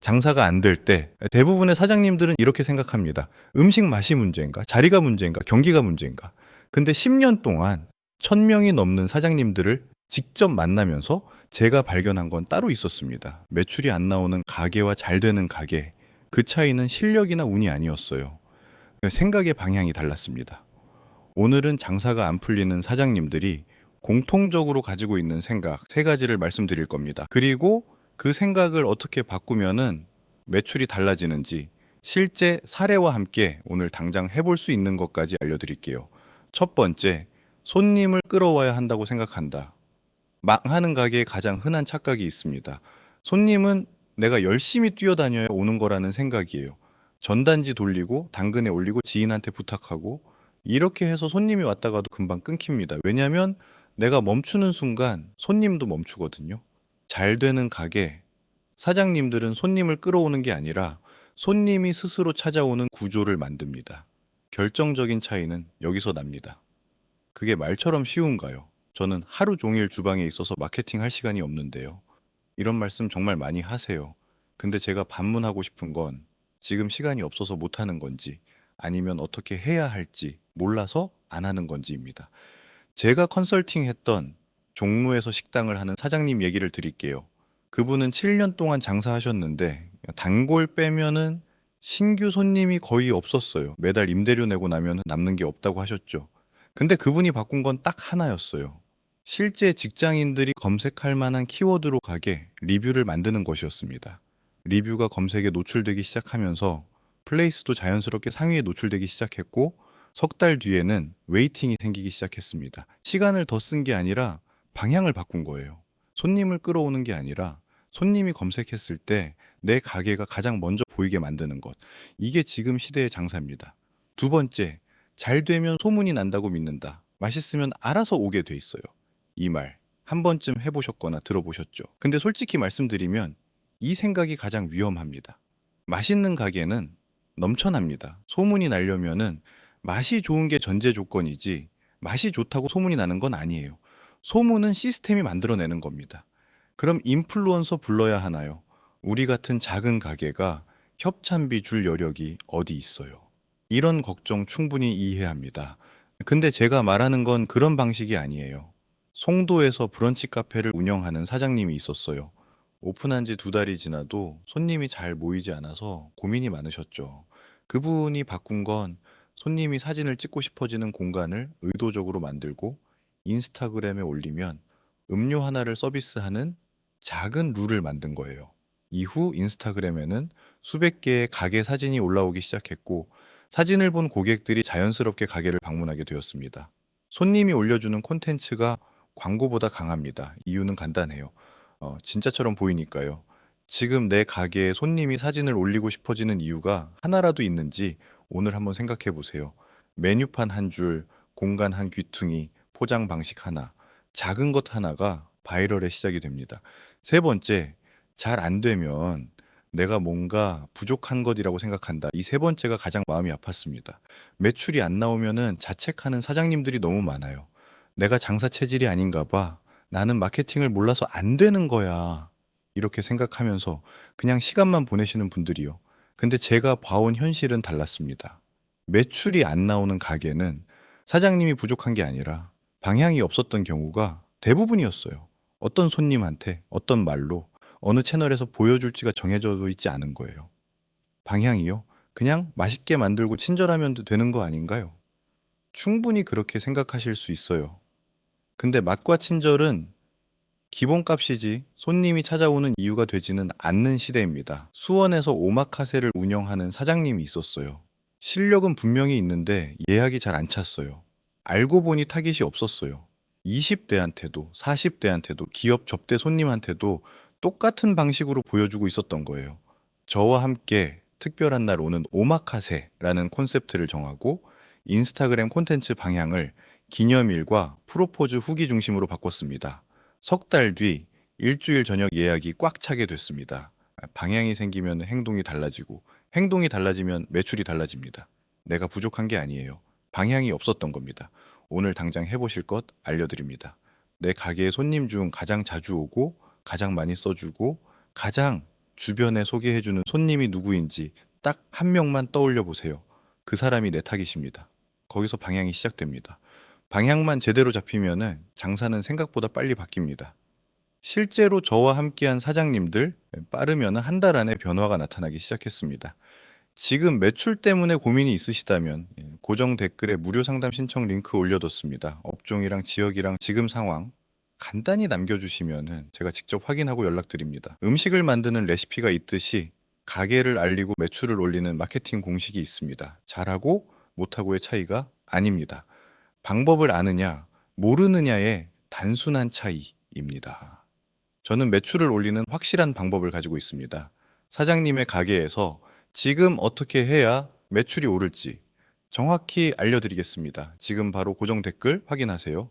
장사가 안 될 때 대부분의 사장님들은 이렇게 생각합니다. 음식 맛이 문제인가? 자리가 문제인가? 경기가 문제인가? 근데 10년 동안 1000명이 넘는 사장님들을 직접 만나면서 제가 발견한 건 따로 있었습니다. 매출이 안 나오는 가게와 잘 되는 가게. 그 차이는 실력이나 운이 아니었어요. 생각의 방향이 달랐습니다. 오늘은 장사가 안 풀리는 사장님들이 공통적으로 가지고 있는 생각 세 가지를 말씀드릴 겁니다. 그리고 그 생각을 어떻게 바꾸면은 매출이 달라지는지 실제 사례와 함께 오늘 당장 해볼 수 있는 것까지 알려드릴게요. 첫 번째, 손님을 끌어와야 한다고 생각한다. 망하는 가게에 가장 흔한 착각이 있습니다. 손님은 내가 열심히 뛰어다녀야 오는 거라는 생각이에요. 전단지 돌리고 당근에 올리고 지인한테 부탁하고 이렇게 해서 손님이 왔다가도 금방 끊깁니다. 왜냐하면 내가 멈추는 순간 손님도 멈추거든요. 잘 되는 가게, 사장님들은 손님을 끌어오는 게 아니라 손님이 스스로 찾아오는 구조를 만듭니다. 결정적인 차이는 여기서 납니다. 그게 말처럼 쉬운가요? 저는 하루 종일 주방에 있어서 마케팅 할 시간이 없는데요. 이런 말씀 정말 많이 하세요. 근데 제가 반문하고 싶은 건 지금 시간이 없어서 못 하는 건지 아니면 어떻게 해야 할지 몰라서 안 하는 건지입니다. 제가 컨설팅 했던 종로에서 식당을 하는 사장님 얘기를 드릴게요. 그분은 7년 동안 장사하셨는데 단골 빼면은 신규 손님이 거의 없었어요. 매달 임대료 내고 나면 남는 게 없다고 하셨죠. 근데 그분이 바꾼 건 딱 하나였어요. 실제 직장인들이 검색할 만한 키워드로 가게 리뷰를 만드는 것이었습니다. 리뷰가 검색에 노출되기 시작하면서 플레이스도 자연스럽게 상위에 노출되기 시작했고 석 달 뒤에는 웨이팅이 생기기 시작했습니다. 시간을 더 쓴 게 아니라 방향을 바꾼 거예요. 손님을 끌어오는 게 아니라 손님이 검색했을 때 내 가게가 가장 먼저 보이게 만드는 것. 이게 지금 시대의 장사입니다. 두 번째, 잘 되면 소문이 난다고 믿는다. 맛있으면 알아서 오게 돼 있어요. 이 말 한 번쯤 해보셨거나 들어보셨죠? 근데 솔직히 말씀드리면 이 생각이 가장 위험합니다. 맛있는 가게는 넘쳐납니다. 소문이 나려면은 맛이 좋은 게 전제 조건이지 맛이 좋다고 소문이 나는 건 아니에요. 소문은 시스템이 만들어내는 겁니다. 그럼 인플루언서 불러야 하나요? 우리 같은 작은 가게가 협찬비 줄 여력이 어디 있어요? 이런 걱정 충분히 이해합니다. 근데 제가 말하는 건 그런 방식이 아니에요. 송도에서 브런치 카페를 운영하는 사장님이 있었어요. 오픈한 지 2달이 지나도 손님이 잘 모이지 않아서 고민이 많으셨죠. 그분이 바꾼 건 손님이 사진을 찍고 싶어지는 공간을 의도적으로 만들고 인스타그램에 올리면 음료 하나를 서비스하는 작은 룰을 만든 거예요. 이후 인스타그램에는 수백 개의 가게 사진이 올라오기 시작했고 사진을 본 고객들이 자연스럽게 가게를 방문하게 되었습니다. 손님이 올려주는 콘텐츠가 광고보다 강합니다. 이유는 간단해요. 진짜처럼 보이니까요. 지금 내 가게에 손님이 사진을 올리고 싶어지는 이유가 하나라도 있는지 오늘 한번 생각해 보세요. 메뉴판 한 줄, 공간 한 귀퉁이, 포장 방식 하나, 작은 것 하나가 바이럴의 시작이 됩니다. 세 번째, 잘 안 되면 내가 뭔가 부족한 것이라고 생각한다. 이 세 번째가 가장 마음이 아팠습니다. 매출이 안 나오면은 자책하는 사장님들이 너무 많아요. 내가 장사 체질이 아닌가 봐. 나는 마케팅을 몰라서 안 되는 거야. 이렇게 생각하면서 그냥 시간만 보내시는 분들이요. 근데 제가 봐온 현실은 달랐습니다. 매출이 안 나오는 가게는 사장님이 부족한 게 아니라 방향이 없었던 경우가 대부분이었어요. 어떤 손님한테 어떤 말로 어느 채널에서 보여줄지가 정해져 있지 않은 거예요. 방향이요? 그냥 맛있게 만들고 친절하면 되는 거 아닌가요? 충분히 그렇게 생각하실 수 있어요. 근데 맛과 친절은 기본값이지 손님이 찾아오는 이유가 되지는 않는 시대입니다. 수원에서 오마카세를 운영하는 사장님이 있었어요. 실력은 분명히 있는데 예약이 잘 안 찼어요. 알고 보니 타깃이 없었어요. 20대한테도 40대한테도 기업 접대 손님한테도 똑같은 방식으로 보여주고 있었던 거예요. 저와 함께 특별한 날 오는 오마카세라는 콘셉트를 정하고 인스타그램 콘텐츠 방향을 기념일과 프로포즈 후기 중심으로 바꿨습니다. 석 달 뒤 일주일 저녁 예약이 꽉 차게 됐습니다. 방향이 생기면 행동이 달라지고 행동이 달라지면 매출이 달라집니다. 내가 부족한 게 아니에요. 방향이 없었던 겁니다. 오늘 당장 해보실 것 알려드립니다. 내 가게에 손님 중 가장 자주 오고 가장 많이 써주고 가장 주변에 소개해주는 손님이 누구인지 딱 한 명만 떠올려 보세요. 그 사람이 내 타깃입니다. 거기서 방향이 시작됩니다. 방향만 제대로 잡히면은 장사는 생각보다 빨리 바뀝니다. 실제로 저와 함께한 사장님들 빠르면 한 달 안에 변화가 나타나기 시작했습니다. 지금 매출 때문에 고민이 있으시다면 고정 댓글에 무료 상담 신청 링크 올려뒀습니다. 업종이랑 지역이랑 지금 상황 간단히 남겨주시면은 제가 직접 확인하고 연락드립니다. 음식을 만드는 레시피가 있듯이 가게를 알리고 매출을 올리는 마케팅 공식이 있습니다. 잘하고 못하고의 차이가 아닙니다. 방법을 아느냐, 모르느냐의 단순한 차이입니다. 저는 매출을 올리는 확실한 방법을 가지고 있습니다. 사장님의 가게에서 지금 어떻게 해야 매출이 오를지 정확히 알려드리겠습니다. 지금 바로 고정 댓글 확인하세요.